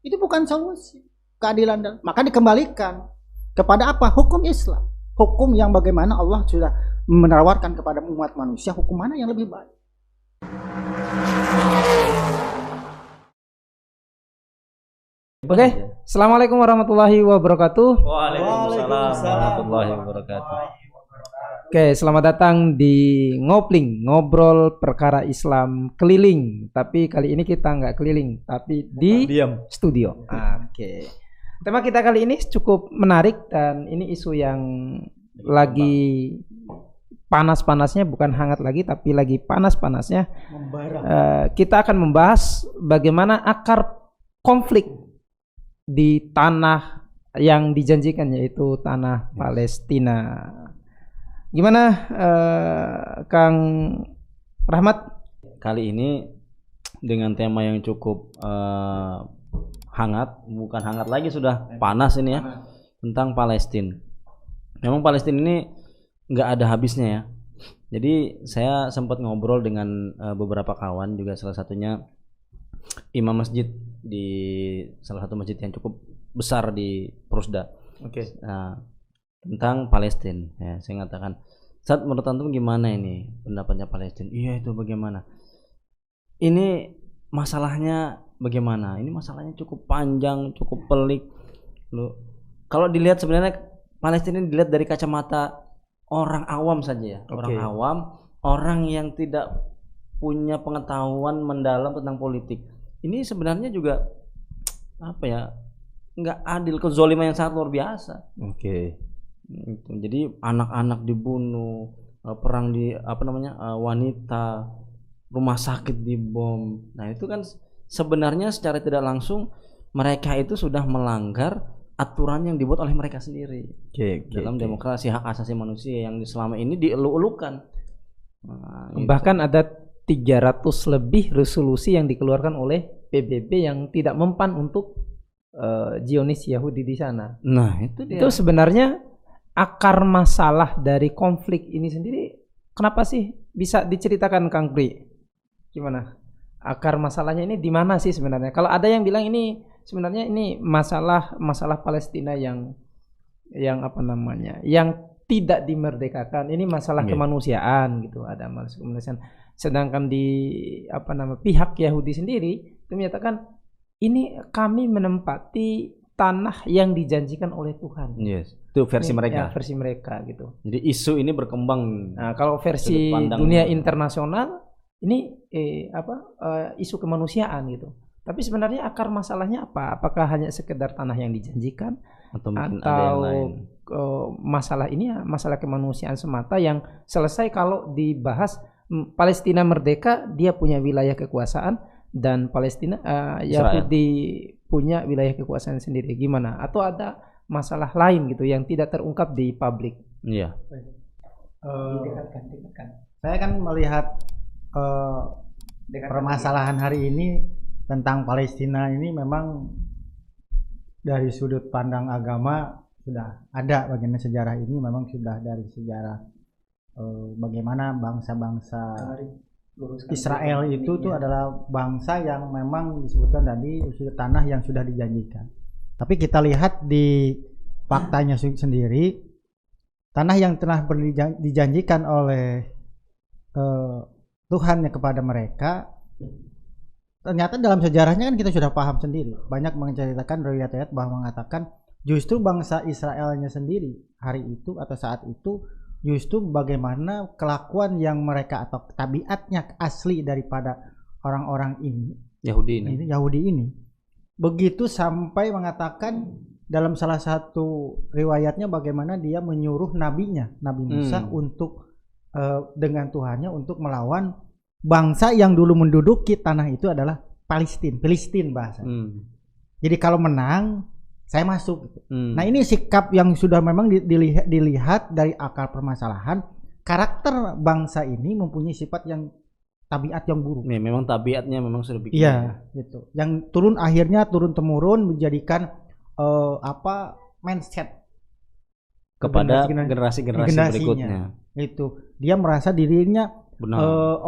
Itu bukan solusi keadilan. Maka dikembalikan kepada apa? Hukum Islam. Hukum yang bagaimana Allah sudah menawarkan kepada umat manusia, hukum mana yang lebih baik. Oke, Assalamualaikum warahmatullahi wabarakatuh. Waalaikumsalam warahmatullahi wabarakatuh. Oke, selamat datang di Ngopling, ngobrol perkara Islam keliling. Tapi kali ini kita nggak keliling, tapi di studio. Oke. Tema kita kali ini cukup menarik dan ini isu yang lagi panas-panasnya, bukan hangat lagi, tapi lagi panas-panasnya. Kita akan membahas bagaimana akar konflik di tanah yang dijanjikan, yaitu tanah Palestina. Gimana Kang Rahmat? Kali ini dengan tema yang cukup hangat, bukan hangat lagi, sudah panas ini ya, tentang Palestina. Memang Palestina ini nggak ada habisnya ya. Jadi saya sempat ngobrol dengan beberapa kawan juga, salah satunya imam masjid di salah satu masjid yang cukup besar di Prusda. Oke. Nah, tentang Palestina ya, saya mengatakan, Ustaz, menurut antum gimana ini pendapatnya Palestina? Iya, itu bagaimana? Ini masalahnya bagaimana? Ini masalahnya cukup panjang, cukup pelik. Loh, kalau dilihat sebenarnya Palestina dilihat dari kacamata orang awam saja ya. Orang awam, orang yang tidak punya pengetahuan mendalam tentang politik. Ini sebenarnya juga apa ya, nggak adil, kezaliman yang sangat luar biasa. Jadi anak-anak dibunuh, perang di wanita, rumah sakit dibom. Nah itu kan sebenarnya secara tidak langsung mereka itu sudah melanggar aturan yang dibuat oleh mereka sendiri dalam demokrasi, hak asasi manusia yang selama ini dielu-elukan. Bahkan ada 300 lebih resolusi yang dikeluarkan oleh PBB yang tidak mempan untuk Zionis Yahudi di sana. Nah, itu dia. Itu sebenarnya akar masalah dari konflik ini sendiri. Kenapa sih? Bisa diceritakan Kang Pri? Gimana? Akar masalahnya ini di mana sih sebenarnya? Kalau ada yang bilang ini sebenarnya ini masalah Palestina yang apa namanya? Yang tidak dimerdekakan. Ini masalah kemanusiaan gitu. Ada masalah kemanusiaan. Sedangkan di pihak Yahudi sendiri itu menyatakan ini kami menempati tanah yang dijanjikan oleh Tuhan. Yes, itu versi mereka. Ya, versi mereka gitu. Jadi isu ini berkembang. Nah, kalau versi dunia internasional ini isu kemanusiaan gitu. Tapi sebenarnya akar masalahnya apa? Apakah hanya sekedar tanah yang dijanjikan atau mungkin atau ada yang lain? Masalah ini ya masalah kemanusiaan semata yang selesai kalau dibahas Palestina merdeka, dia punya wilayah kekuasaan, dan Palestina Yahudi punya wilayah kekuasaan sendiri. Gimana? Atau ada masalah lain gitu yang tidak terungkap di publik? Iya. Saya kan melihat permasalahan hari ini tentang Palestina ini memang dari sudut pandang agama sudah ada bagian sejarah ini, memang sudah dari sejarah bagaimana bangsa-bangsa Israel itu tuh adalah bangsa yang memang disebutkan tadi tanah yang sudah dijanjikan. Tapi kita lihat di faktanya sendiri, tanah yang telah dijanjikan oleh Tuhan kepada mereka, ternyata dalam sejarahnya kan kita sudah paham sendiri. Banyak menceritakan riwayat-riwayat bahwa mengatakan justru bangsa Israelnya sendiri hari itu atau saat itu justru bagaimana kelakuan yang mereka atau tabiatnya asli daripada orang-orang ini Yahudi ini begitu sampai mengatakan dalam salah satu riwayatnya bagaimana dia menyuruh Nabi Musa untuk dengan Tuhannya untuk melawan bangsa yang dulu menduduki tanah itu adalah Filistin bahasa. Jadi kalau menang saya masuk. Nah ini sikap yang sudah memang dilihat dari akar permasalahan. Karakter bangsa ini mempunyai sifat yang tabiat yang buruk. Nih, memang tabiatnya memang sudah bikin. Iya, gitu. Yang akhirnya turun temurun menjadikan mindset kepada generasi-generasi berikutnya. Itu dia merasa dirinya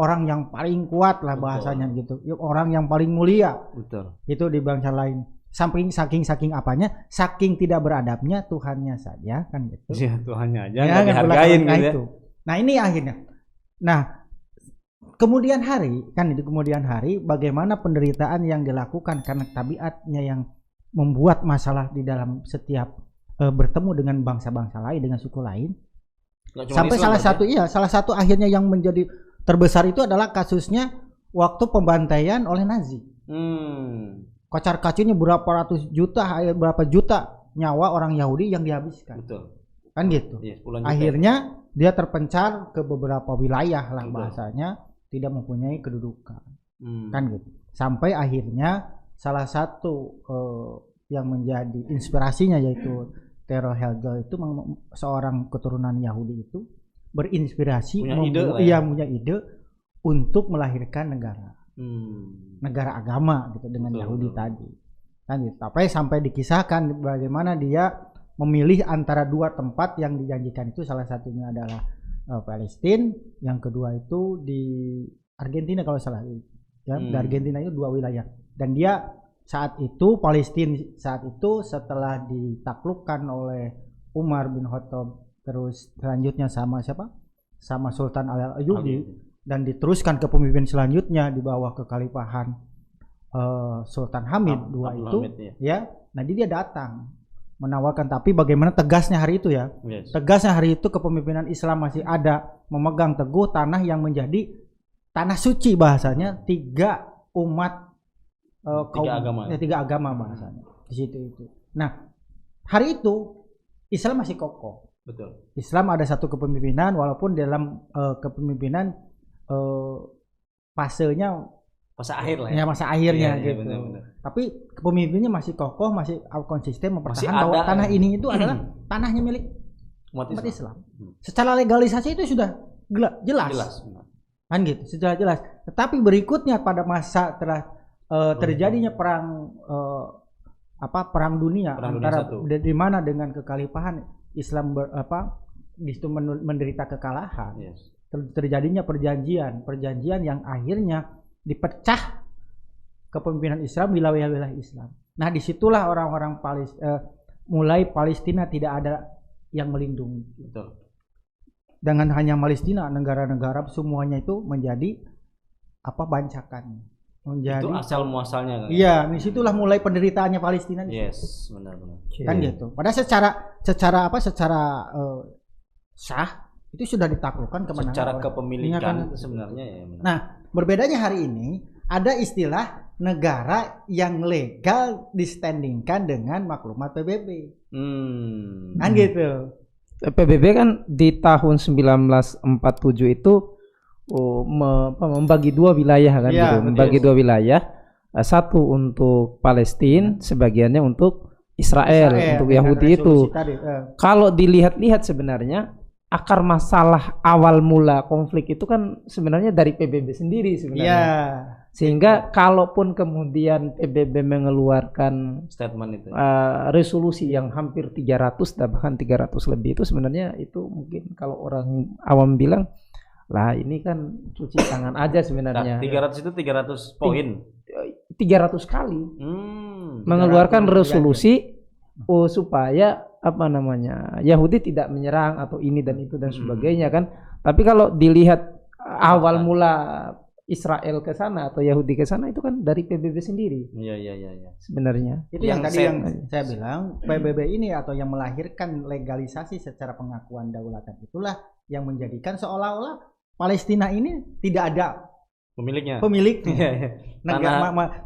orang yang paling kuat lah bahasanya gitu. Orang yang paling mulia. Betul. Itu di bangsa lain. saking apanya, saking tidak beradabnya Tuhannya saja kan gitu. Iya, Tuhannya aja Ya, nggak kan, dihargain gitu ya. itu. Nah ini akhirnya. Nah kemudian hari bagaimana penderitaan yang dilakukan karena tabiatnya yang membuat masalah di dalam setiap bertemu dengan bangsa-bangsa lain, dengan suku lain. Sampai salah satu akhirnya yang menjadi terbesar itu adalah kasusnya waktu pembantaian oleh Nazi. Kocar-kacirnya berapa juta nyawa orang Yahudi yang dihabiskan. Betul. Kan gitu. Yes, akhirnya dia terpencar ke beberapa wilayah lah bahasanya, tidak mempunyai kedudukan. Kan gitu. Sampai akhirnya salah satu yang menjadi inspirasinya yaitu Theodor Herzl itu seorang keturunan Yahudi itu berinspirasi punya ide untuk melahirkan negara agama gitu dengan Yahudi tadi kan gitu. Sampai dikisahkan bagaimana dia memilih antara dua tempat yang dijanjikan itu, salah satunya adalah Palestina, yang kedua itu di Argentina kalau salah ya. Di Argentina itu dua wilayah, dan dia saat itu Palestina setelah ditaklukkan oleh Umar bin Khattab, terus selanjutnya sama Sultan Al-Ayyubi, dan diteruskan ke pemimpin selanjutnya di bawah kekhalifahan Sultan Hamid II itu ya. Nah dia datang menawarkan, tapi bagaimana tegasnya hari itu ya. Tegasnya hari itu kepemimpinan Islam masih ada, memegang teguh tanah yang menjadi tanah suci bahasanya, tiga agama bahasanya di situ itu. Nah hari itu Islam masih kokoh. Betul. Islam ada satu kepemimpinan, walaupun dalam kepemimpinan fase akhir lah ya. Masa akhirnya gitu. Benar. Tapi kepemimpinannya masih kokoh, masih konsisten mempertahankan bahwa tanah ini itu adalah tanahnya milik umat Islam. Secara legalisasi itu sudah jelas. Kan gitu, secara jelas. Tetapi berikutnya pada masa terjadinya perang dunia antara di mana dengan kekhalifahan Islam di situ menderita kekalahan. Terjadinya perjanjian yang akhirnya dipecah kepemimpinan Islam di wilayah-wilayah Islam. Nah disitulah orang-orang mulai Palestina tidak ada yang melindungi. Betul. Dengan hanya Palestina, negara-negara semuanya itu menjadi bancakan. Itu asal muasalnya kan? Iya, disitulah mulai penderitaannya Palestina. Yes, benar-benar. Kan gitu. Padahal secara sah itu sudah ditaklukkan kemenangan. Secara kepemilikan sebenarnya ya. Benar. Nah, berbedanya hari ini ada istilah negara yang legal distandingkan dengan maklumat PBB. Kan gitu. PBB kan di tahun 1947 itu membagi dua wilayah kan gitu. Membagi dua wilayah, satu untuk Palestina, sebagiannya untuk Israel untuk Yahudi itu. Kalau dilihat-lihat sebenarnya akar masalah awal mula konflik itu kan sebenarnya dari PBB sendiri sebenarnya. Sehingga kalaupun kemudian PBB mengeluarkan statement itu resolusi yang hampir 300 dan bahkan 300 lebih, itu sebenarnya itu mungkin kalau orang awam bilang lah ini kan cuci tangan aja sebenarnya. 300 itu 300 poin. 300 kali mengeluarkan resolusi supaya Yahudi tidak menyerang atau ini dan itu dan sebagainya kan. Tapi kalau dilihat awal mula Israel ke sana atau Yahudi ke sana itu kan dari PBB sendiri. Iya. Sebenarnya. Itu yang tadi yang saya bilang, PBB ini atau yang melahirkan legalisasi secara pengakuan daulatan itulah yang menjadikan seolah-olah Palestina ini tidak ada pemiliknya.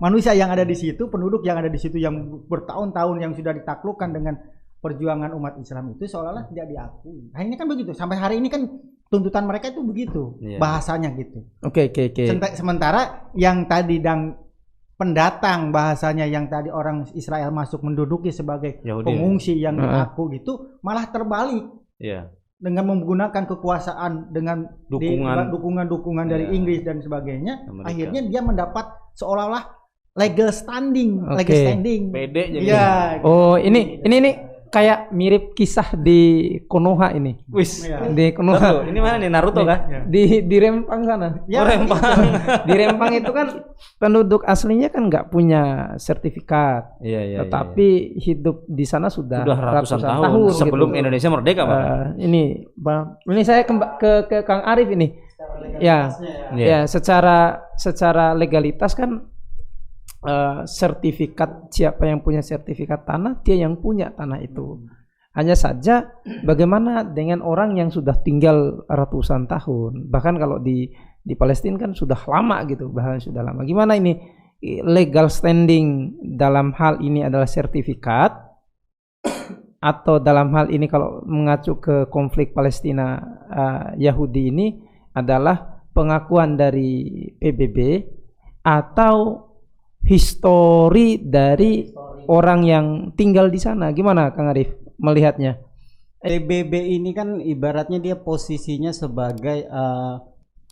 Manusia yang ada di situ, penduduk yang ada di situ yang bertahun-tahun yang sudah ditaklukkan dengan perjuangan umat Islam itu seolah-olah tidak diakui. Nah ini kan begitu. Sampai hari ini kan tuntutan mereka itu begitu, bahasanya gitu. Oke. Sementara yang tadi pendatang bahasanya yang tadi orang Israel masuk menduduki sebagai Yahudi, pengungsi yang diaku gitu, malah terbalik. Dengan menggunakan kekuasaan dengan dukungan dari Inggris dan sebagainya, akhirnya dia mendapat seolah-olah legal standing. Pede jadi. Ini kayak mirip kisah di Konoha ini. Wis, di Konoha. Ini mana nih, Naruto kah? Di Rempang sana. Oh, Rempang. Di Rempang itu kan penduduk aslinya kan nggak punya sertifikat. Iya. Tetapi hidup di sana sudah ratusan tahun sebelum gitu. Indonesia merdeka, Pak. Ini saya ke Kang Arif ini. Ya, secara legalitas kan sertifikat, siapa yang punya sertifikat tanah, dia yang punya tanah itu. Hanya saja bagaimana dengan orang yang sudah tinggal ratusan tahun, bahkan kalau di Palestina kan sudah lama gitu, bahkan sudah lama. Gimana ini legal standing dalam hal ini adalah sertifikat, atau dalam hal ini kalau mengacu ke konflik Palestina Yahudi ini adalah pengakuan dari PBB atau histori dari orang yang tinggal di sana. Gimana Kang Arif melihatnya? PBB ini kan ibaratnya dia posisinya sebagai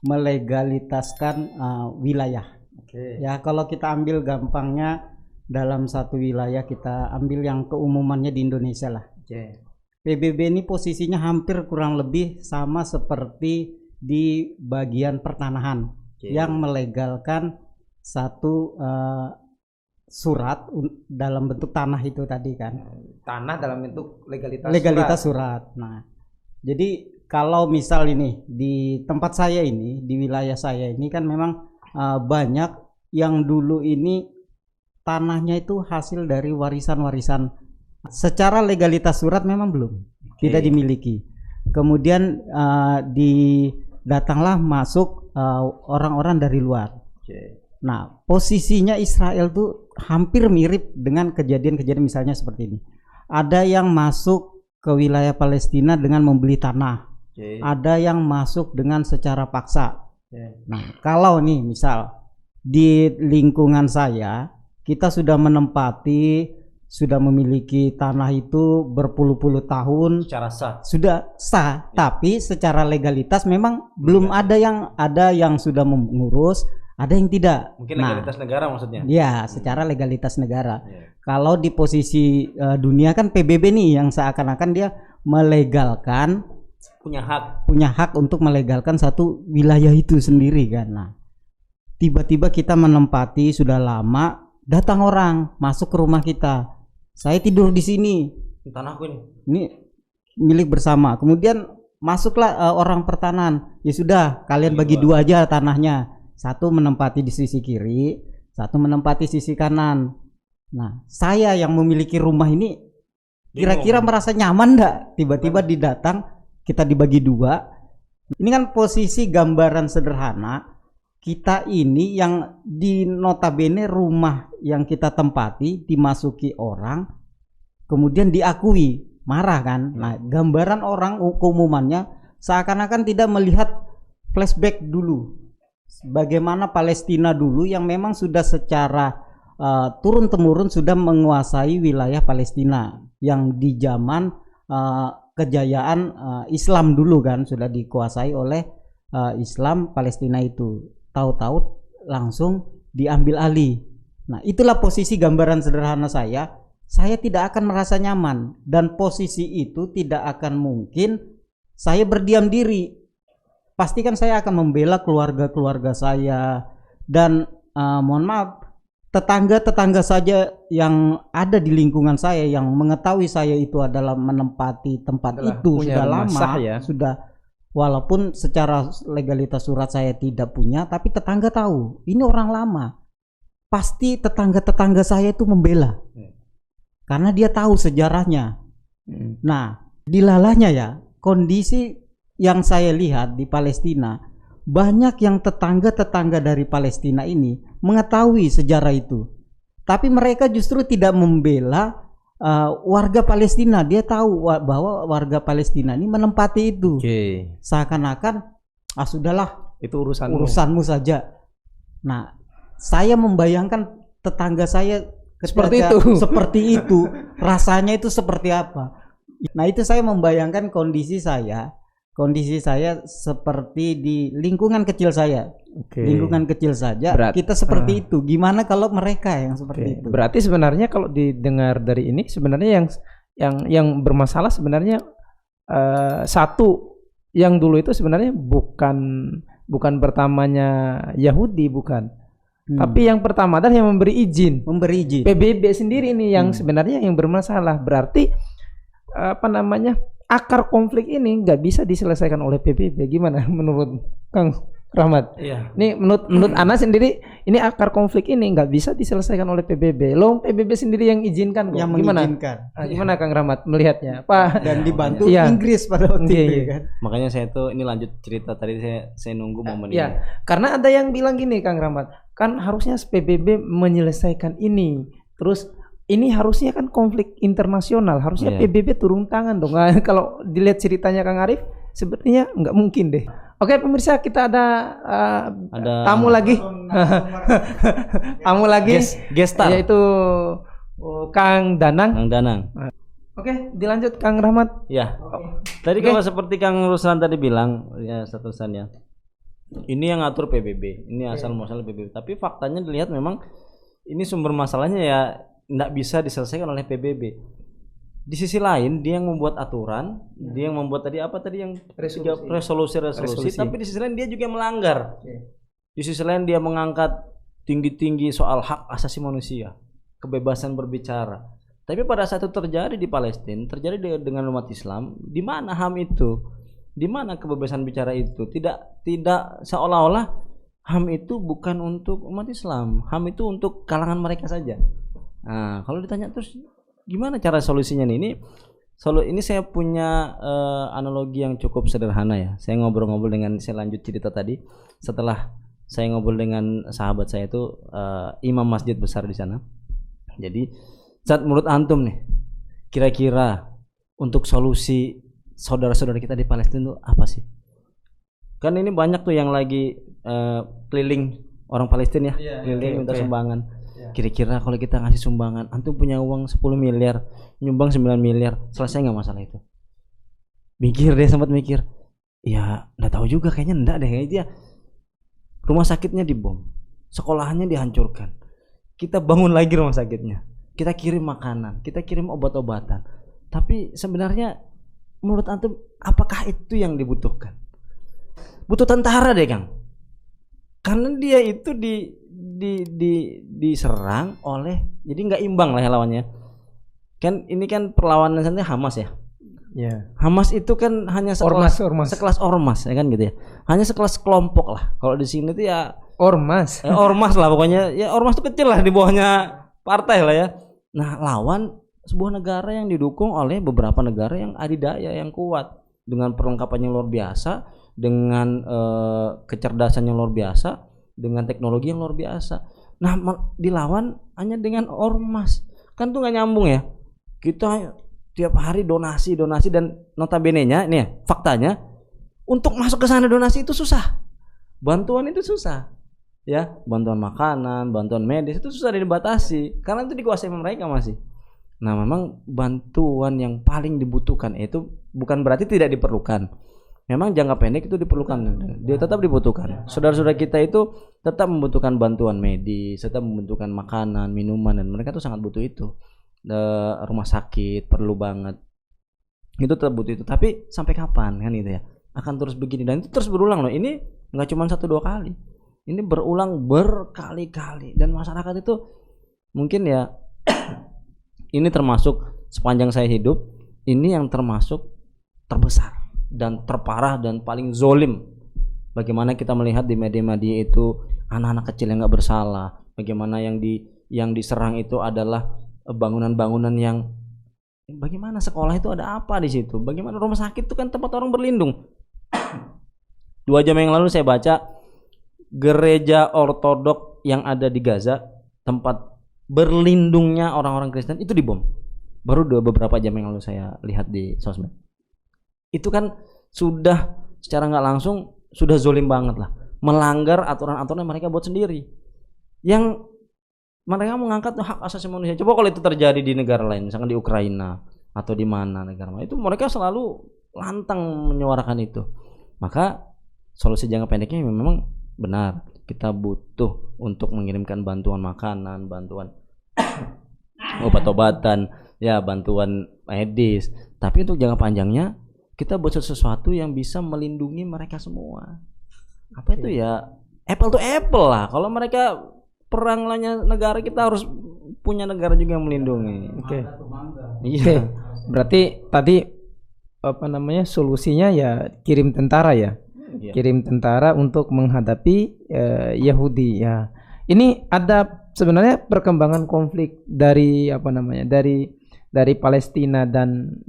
melegalitaskan wilayah. Ya, kalau kita ambil gampangnya dalam satu wilayah, kita ambil yang keumumannya di Indonesia lah. PBB ini posisinya hampir kurang lebih sama seperti di bagian pertanahan yang melegalkan satu surat dalam bentuk tanah itu tadi kan. Tanah dalam bentuk legalitas surat. Nah, jadi kalau misal ini di tempat saya ini, di wilayah saya ini kan memang banyak yang dulu ini tanahnya itu hasil dari warisan-warisan. Secara legalitas surat memang belum, tidak dimiliki. Kemudian datanglah masuk orang-orang dari luar. Nah, posisinya Israel tuh hampir mirip dengan kejadian-kejadian misalnya seperti ini. Ada yang masuk ke wilayah Palestina dengan membeli tanah. Ada yang masuk dengan secara paksa. Nah, kalau nih misal di lingkungan saya, kita sudah menempati, sudah memiliki tanah itu berpuluh-puluh tahun, secara sah. Sudah sah, tapi secara legalitas memang belum ada yang sudah mengurus, ada yang tidak. Mungkin legalitas negara maksudnya. Ya, secara legalitas negara. Kalau di posisi dunia kan PBB nih yang seakan-akan dia melegalkan, punya hak untuk melegalkan satu wilayah itu sendiri kan. Nah, tiba-tiba kita menempati sudah lama, datang orang masuk ke rumah kita. Saya tidur di sini. Tanahku ini. Ini milik bersama. Kemudian masuklah orang pertanahan. Ya sudah, kalian bagi dua aja tanahnya. Satu menempati di sisi kiri, satu menempati sisi kanan. Nah, saya yang memiliki rumah ini kira-kira merasa nyaman enggak? Tiba-tiba didatang, kita dibagi dua. Ini kan posisi gambaran sederhana. Kita ini yang di notabene rumah yang kita tempati dimasuki orang, kemudian diakui, marah kan? Nah, gambaran orang keumumannya seakan-akan tidak melihat flashback dulu. Bagaimana Palestina dulu yang memang sudah secara turun-temurun sudah menguasai wilayah Palestina yang di zaman kejayaan Islam dulu kan sudah dikuasai oleh Islam Palestina itu. Tahu-tahu langsung diambil alih. Nah, itulah posisi gambaran sederhana saya. Saya tidak akan merasa nyaman dan posisi itu tidak akan mungkin saya berdiam diri. Pastikan saya akan membela keluarga-keluarga saya dan mohon maaf, tetangga-tetangga saja yang ada di lingkungan saya yang mengetahui saya itu adalah menempati tempat itu sudah lama, sudah. Walaupun secara legalitas surat saya tidak punya, tapi tetangga tahu ini orang lama. Pasti tetangga-tetangga saya itu membela, karena dia tahu sejarahnya. Nah, dilalahnya ya kondisi yang saya lihat di Palestina, banyak yang tetangga-tetangga dari Palestina ini mengetahui sejarah itu, tapi mereka justru tidak membela warga Palestina. Dia tahu bahwa warga Palestina ini menempati itu. Seakan-akan sudahlah itu urusanmu saja. Nah, saya membayangkan tetangga saya seperti itu rasanya itu seperti apa. Nah, itu saya membayangkan kondisi saya seperti di lingkungan kecil saya. Lingkungan kecil saja kita seperti itu. Gimana kalau mereka yang seperti itu? Berarti sebenarnya kalau didengar dari ini sebenarnya yang bermasalah sebenarnya satu yang dulu itu sebenarnya bukan pertamanya Yahudi, bukan. Tapi yang pertama adalah yang memberi izin. PBB sendiri ini yang sebenarnya yang bermasalah. Berarti akar konflik ini nggak bisa diselesaikan oleh PBB. Gimana menurut Kang Rahmat? Iya. Ini menurut Ana sendiri, ini akar konflik ini nggak bisa diselesaikan oleh PBB. Loh, PBB sendiri yang izinkan kok. Yang Gimana? Gimana Kang Rahmat melihatnya? Dan dibantu Inggris pada waktu itu kan. Makanya saya tuh ini lanjut cerita tadi, saya nunggu momen ini. Ya, karena ada yang bilang gini Kang Rahmat, kan harusnya PBB menyelesaikan ini. Terus ini harusnya kan konflik internasional, harusnya PBB turun tangan dong. Nah, kalau dilihat ceritanya Kang Arif, sepertinya nggak mungkin deh. Oke pemirsa, kita ada tamu lagi. Tamu lagi. Gestar. Yaitu Kang Danang. Oke, dilanjut Kang Rahmat. Ya. Tadi kalau seperti Kang Ruslan tadi bilang, ya statusannya. Ini yang ngatur PBB. Ini asal muasal PBB. Tapi faktanya dilihat memang ini sumber masalahnya ya nggak bisa diselesaikan oleh PBB. Di sisi lain dia yang membuat aturan, dia yang membuat yang resolusi, tapi di sisi lain dia juga melanggar. Di sisi lain dia mengangkat tinggi-tinggi soal hak asasi manusia, kebebasan berbicara. Tapi pada saat itu terjadi di Palestina, terjadi dengan umat Islam, di mana HAM itu? Di mana kebebasan bicara itu? Tidak seolah-olah HAM itu bukan untuk umat Islam. HAM itu untuk kalangan mereka saja. Nah, kalau ditanya terus gimana cara solusinya nih? Ini saya punya analogi yang cukup sederhana ya. Saya ngobrol-ngobrol saya lanjut cerita tadi. Setelah saya ngobrol dengan sahabat saya itu imam masjid besar di sana. Jadi, saat menurut antum nih, kira-kira untuk solusi saudara-saudara kita di Palestina itu apa sih? Kan ini banyak tuh yang lagi keliling orang Palestina ya, keliling minta sumbangan. Kira-kira kalau kita ngasih sumbangan, antum punya uang 10 miliar, nyumbang 9 miliar, selesai nggak masalah itu? Sempat mikir. Ya, nggak tahu juga, kayaknya enggak deh, kayaknya rumah sakitnya dibom, sekolahannya dihancurkan, kita bangun lagi rumah sakitnya, kita kirim makanan, kita kirim obat-obatan. Tapi sebenarnya menurut antum apakah itu yang dibutuhkan? Butuh tentara deh Kang, karena dia itu diserang oleh, jadi nggak imbang lah ya lawannya. Kan ini kan perlawanan sendiri Hamas ya. Hamas itu kan hanya sekelas ormas ya kan gitu ya. Hanya sekelas kelompok lah. Kalau di sini tuh ya ormas lah pokoknya. Ya ormas itu kecil lah di bawahnya partai lah ya. Nah, lawan sebuah negara yang didukung oleh beberapa negara yang adidaya, yang kuat, dengan perlengkapan yang luar biasa, dengan kecerdasan yang luar biasa, dengan teknologi yang luar biasa. Nah, dilawan hanya dengan ormas. Kan tuh nggak nyambung ya. Kita tiap hari donasi dan notabene-nya nih ya, faktanya untuk masuk ke sana donasi itu susah. Bantuan itu susah. Ya, bantuan makanan, bantuan medis itu susah dibatasi karena itu dikuasai mereka masih. Nah, memang bantuan yang paling dibutuhkan itu bukan berarti tidak diperlukan. Memang jangka pendek itu diperlukan, dia tetap dibutuhkan. Saudara-saudara kita itu tetap membutuhkan bantuan medis, tetap membutuhkan makanan, minuman, dan mereka tuh sangat butuh itu. Rumah sakit perlu banget, itu tetap butuh itu. Tapi sampai kapan kan gitu ya? Akan terus begini dan itu terus berulang loh. Ini nggak cuma 1-2 kali, ini berulang berkali-kali dan masyarakat itu mungkin ya ini termasuk sepanjang saya hidup ini yang termasuk terbesar dan terparah dan paling zolim. Bagaimana kita melihat di media-media itu anak-anak kecil yang nggak bersalah, bagaimana yang diserang itu adalah bangunan-bangunan yang bagaimana sekolah itu ada apa di situ, bagaimana rumah sakit itu kan tempat orang berlindung. 2 jam yang lalu saya baca gereja ortodok yang ada di Gaza, tempat berlindungnya orang-orang Kristen itu dibom. Baru beberapa jam yang lalu saya lihat di sosmed. Itu kan sudah secara nggak langsung sudah zolim banget lah, melanggar aturan-aturan yang mereka buat sendiri, yang mereka mengangkat hak asasi manusia. Coba kalau itu terjadi di negara lain, misalkan di Ukraina atau di mana negara itu, mereka selalu lantang menyuarakan itu. Maka solusi jangka pendeknya memang benar, kita butuh untuk mengirimkan bantuan makanan, bantuan obat-obatan, ya bantuan medis, tapi untuk jangka panjangnya kita buat sesuatu yang bisa melindungi mereka semua. Apa itu ya? Apple to apple lah. Kalau mereka perang lawannya negara, kita harus punya negara juga yang melindungi. Oke. Iya. Oke. Berarti tadi apa namanya solusinya ya kirim tentara ya. Iya. Kirim tentara untuk menghadapi Yahudi ya. Ini ada sebenarnya perkembangan konflik dari apa namanya dari Palestina dan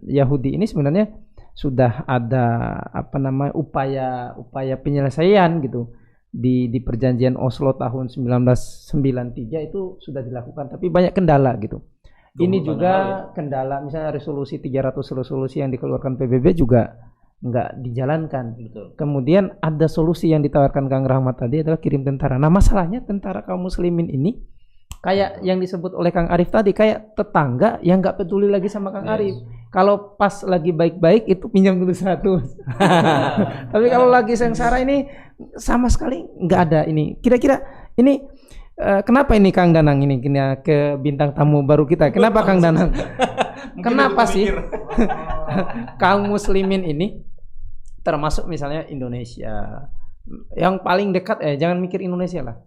Yahudi ini sebenarnya sudah ada apa namanya upaya penyelesaian gitu di perjanjian Oslo tahun 1993 itu sudah dilakukan, tapi banyak kendala gitu. Ini juga kendala, misalnya resolusi 300 resolusi yang dikeluarkan PBB juga nggak dijalankan. Betul. Kemudian ada solusi yang ditawarkan Kang Rahmat tadi adalah kirim tentara. Nah masalahnya tentara kaum muslimin ini kayak yang disebut oleh Kang Arif tadi, kayak tetangga yang nggak peduli lagi sama Kang Arif. Kalau pas lagi baik-baik itu pinjam dulu 100. Tapi kalau lagi sengsara ini sama sekali nggak ada ini. Kira-kira ini kenapa ini Kang Danang ini ke bintang tamu baru kita? Kenapa Kang Danang? Kenapa sih kaum muslimin ini, termasuk misalnya Indonesia yang paling dekat, jangan mikir Indonesia lah,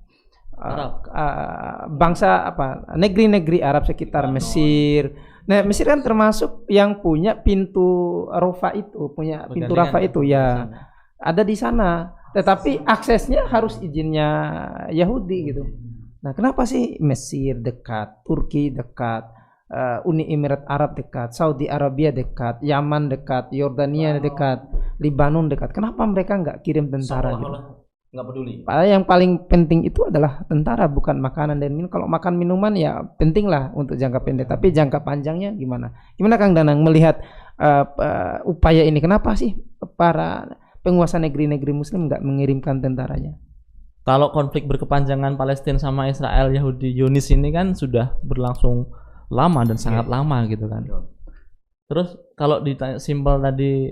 bangsa apa, negeri-negeri Arab sekitar Mesir. Nah Mesir kan termasuk yang punya pintu Rafa itu, punya pintu Rafa itu ya ada di sana, tetapi aksesnya harus izinnya Yahudi gitu. Nah kenapa sih Mesir dekat, Turki dekat, Uni Emirat Arab dekat, Saudi Arabia dekat, Yaman dekat, Yordania dekat, Libanon dekat. Kenapa mereka nggak kirim tentara gitu? Nggak peduli. Padahal yang paling penting itu adalah tentara, bukan makanan dan minum. Kalau makan minuman ya penting lah untuk jangka pendek, tapi jangka panjangnya gimana? Gimana Kang Danang melihat upaya ini? Kenapa sih para penguasa negeri-negeri Muslim nggak mengirimkan tentaranya? Kalau konflik berkepanjangan Palestina sama Israel, Yahudi, Zionis ini kan sudah berlangsung lama dan sangat lama gitu kan. Terus kalau ditanya simpel tadi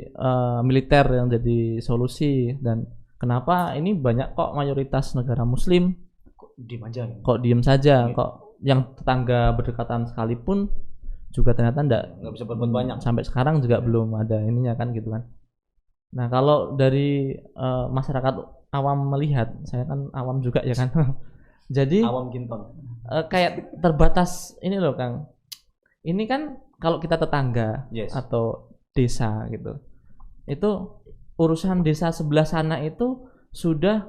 militer yang jadi solusi, dan kenapa ini banyak kok mayoritas negara Muslim kok diem saja, kok yang tetangga berdekatan sekalipun juga ternyata nggak bisa berbuat banyak. Sampai sekarang juga belum ada ininya kan gitu kan. Nah kalau dari masyarakat awam melihat, saya kan awam juga ya kan. Jadi awam Ginton. Kayak terbatas ini loh Kang. Ini kan kalau kita tetangga atau desa gitu, itu urusan desa sebelah sana itu sudah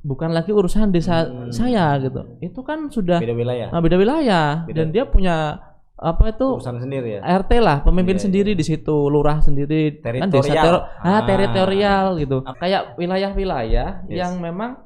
bukan lagi urusan desa saya gitu. Itu kan sudah beda wilayah. Beda wilayah. Dan dia punya apa itu urusan sendiri ya. RT lah, pemimpin sendiri di situ, lurah sendiri, kan desa teritorial gitu. Kayak wilayah-wilayah yang memang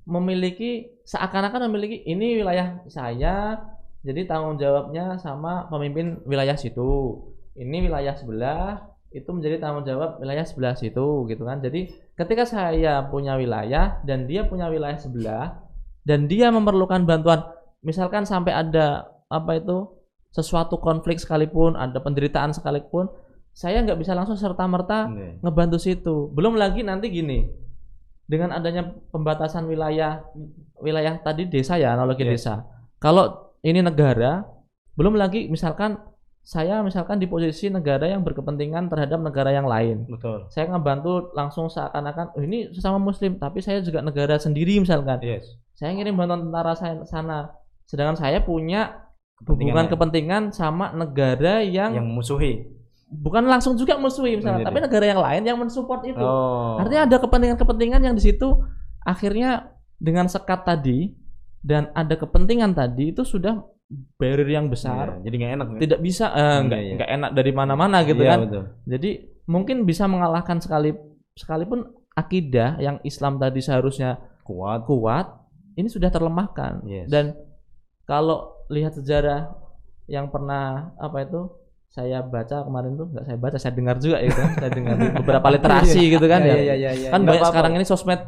memiliki, seakan-akan memiliki ini wilayah saya, jadi tanggung jawabnya sama pemimpin wilayah situ. Ini wilayah sebelah, itu menjadi tanggung jawab wilayah sebelah situ gitu kan. Jadi ketika saya punya wilayah dan dia punya wilayah sebelah, dan dia memerlukan bantuan, misalkan sampai ada apa itu sesuatu konflik sekalipun, ada penderitaan sekalipun, saya nggak bisa langsung serta-merta ngebantu situ. Belum lagi nanti gini, dengan adanya pembatasan wilayah tadi desa ya, analogi desa. Kalau ini negara, belum lagi misalkan saya di posisi negara yang berkepentingan terhadap negara yang lain. Betul. Saya ngebantu langsung seakan-akan ini sesama Muslim, tapi saya juga negara sendiri misalkan. Saya ngirim bantuan tentara saya sana, sedangkan saya punya hubungan kepentingan sama negara yang musuhi. Bukan langsung juga musuhi misalnya, tapi negara yang lain yang mensupport itu. Artinya ada kepentingan-kepentingan yang di situ akhirnya dengan sekat tadi dan ada kepentingan tadi itu sudah barrier yang besar. Jadi nggak enak. Tidak bisa nggak enak dari mana-mana gitu kan. Betul. Jadi mungkin bisa mengalahkan sekalipun akidah yang Islam tadi seharusnya kuat, ini sudah terlemahkan. Dan kalau lihat sejarah yang pernah apa itu saya baca kemarin tuh, nggak saya baca, saya dengar juga itu, saya dengar beberapa literasi gitu kan ya. Kan banyak sekarang ini sosmed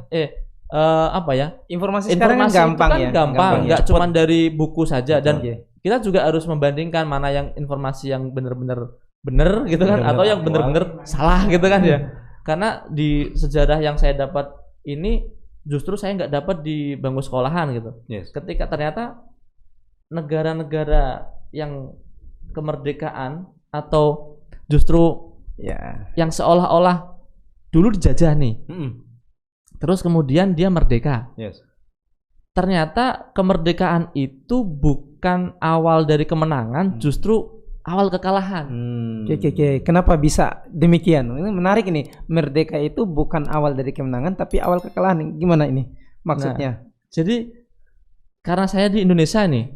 informasi sekarang kan gampang kan gampang, nggak cuma dari buku saja. Dan kita juga harus membandingkan mana yang informasi yang benar-benar benar gitu kan, atau yang benar-benar salah gitu kan ya. Karena di sejarah yang saya dapat ini justru saya nggak dapat di bangku sekolahan gitu. Ketika ternyata negara-negara yang kemerdekaan atau justru Ya. yang seolah-olah dulu dijajah nih. Terus kemudian dia merdeka. Yes. Ternyata kemerdekaan itu bukan awal dari kemenangan, justru awal kekalahan. Oke. Kenapa bisa demikian? Ini menarik ini. Merdeka itu bukan awal dari kemenangan, tapi awal kekalahan. Gimana ini maksudnya? Jadi karena saya di Indonesia nih,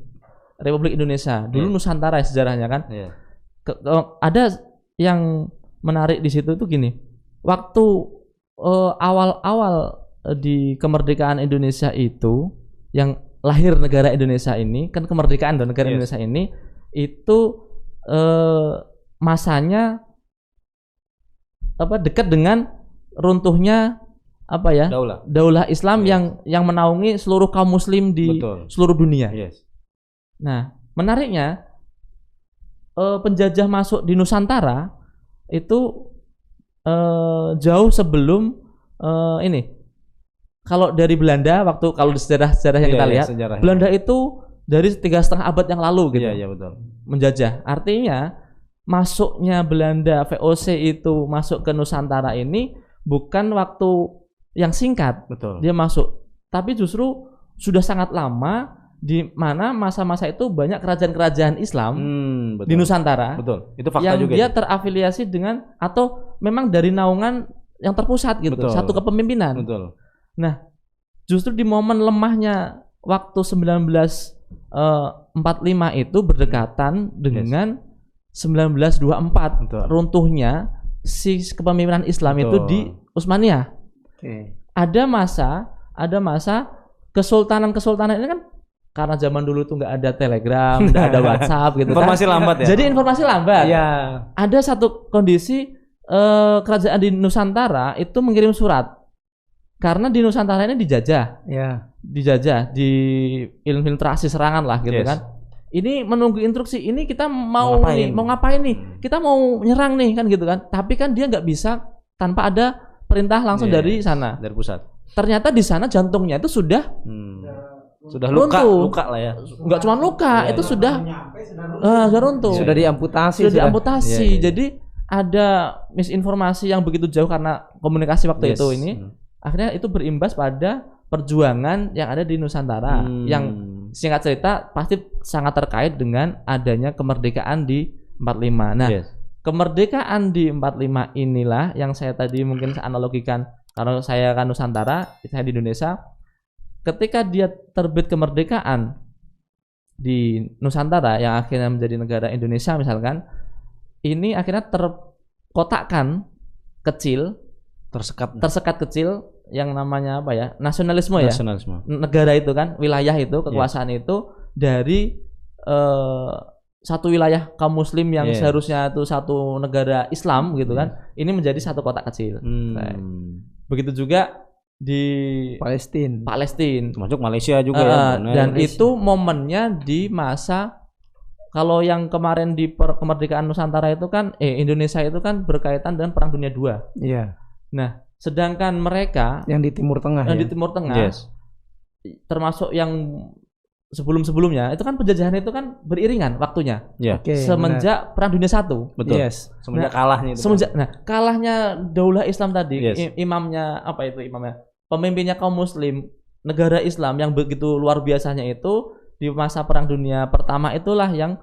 Republik Indonesia, dulu Nusantara ya sejarahnya kan. Iya. Ada yang menarik di situ tuh gini. Waktu awal-awal di kemerdekaan Indonesia itu, yang lahir negara Indonesia ini, kan kemerdekaan dan negara Indonesia ini itu masanya dekat dengan runtuhnya daulah Islam yang menaungi seluruh kaum muslim di seluruh dunia. Nah, menariknya penjajah masuk di Nusantara itu jauh sebelum ini. Kalau dari Belanda, kalau di sejarah yang kita lihat, Belanda itu dari 3,5 abad yang lalu gitu. Iya, betul. Menjajah. Artinya masuknya Belanda VOC itu masuk ke Nusantara ini bukan waktu yang singkat. Betul. Dia masuk, tapi justru sudah sangat lama, di mana masa-masa itu banyak kerajaan-kerajaan Islam di Nusantara. Betul. Itu fakta yang juga. Dia terafiliasi dengan atau memang dari naungan yang terpusat gitu, satu kepemimpinan. Betul. Nah, justru di momen lemahnya waktu 1945 itu berdekatan dengan 1924. Betul. Runtuhnya si kepemimpinan Islam itu di Utsmaniyah. Ada masa kesultanan ini kan karena zaman dulu tuh nggak ada Telegram, nggak ada WhatsApp gitu informasi kan. lambat ya. Jadi informasi lambat. Ya. Ada satu kondisi kerajaan di Nusantara itu mengirim surat karena di Nusantara ini dijajah, diinfiltrasi serangan lah gitu kan. Ini menunggu instruksi. Ini kita mau ngapain nih? Kita mau nyerang nih kan gitu kan. Tapi kan dia nggak bisa tanpa ada perintah langsung dari sana, dari pusat. Ternyata di sana jantungnya itu sudah luka lah ya. Nggak cuma luka, itu sudah runtuh. Sudah diamputasi. Jadi ada misinformasi yang begitu jauh karena komunikasi waktu itu ini. Akhirnya itu berimbas pada perjuangan yang ada di Nusantara yang singkat cerita pasti sangat terkait dengan adanya kemerdekaan di 45. Nah, kemerdekaan di 45 inilah yang saya tadi mungkin analogikan, kalau saya kan Nusantara, saya di Indonesia. Ketika dia terbit kemerdekaan di Nusantara yang akhirnya menjadi negara Indonesia misalkan, ini akhirnya terkotakkan kecil, tersekat kecil yang namanya nasionalisme ya. Negara itu kan, wilayah itu, kekuasaan itu dari satu wilayah kaum muslim yang seharusnya itu satu negara Islam gitu kan. Ini menjadi satu kotak kecil. Nah, begitu juga di Palestina. Termasuk Malaysia juga ya. Dan itu momennya di masa, kalau yang kemarin di kemerdekaan Nusantara itu kan Indonesia itu kan berkaitan dengan Perang Dunia II. Iya. Nah, sedangkan mereka yang di Timur Tengah di Timur Tengah termasuk yang sebelum-sebelumnya itu kan penjajahan itu kan beriringan waktunya. Semenjak Perang Dunia I. Betul. Semenjak kalahnya itu. Kalahnya daulah Islam tadi, imamnya pemimpinnya kaum muslim, negara Islam yang begitu luar biasanya itu di masa Perang Dunia Pertama itulah yang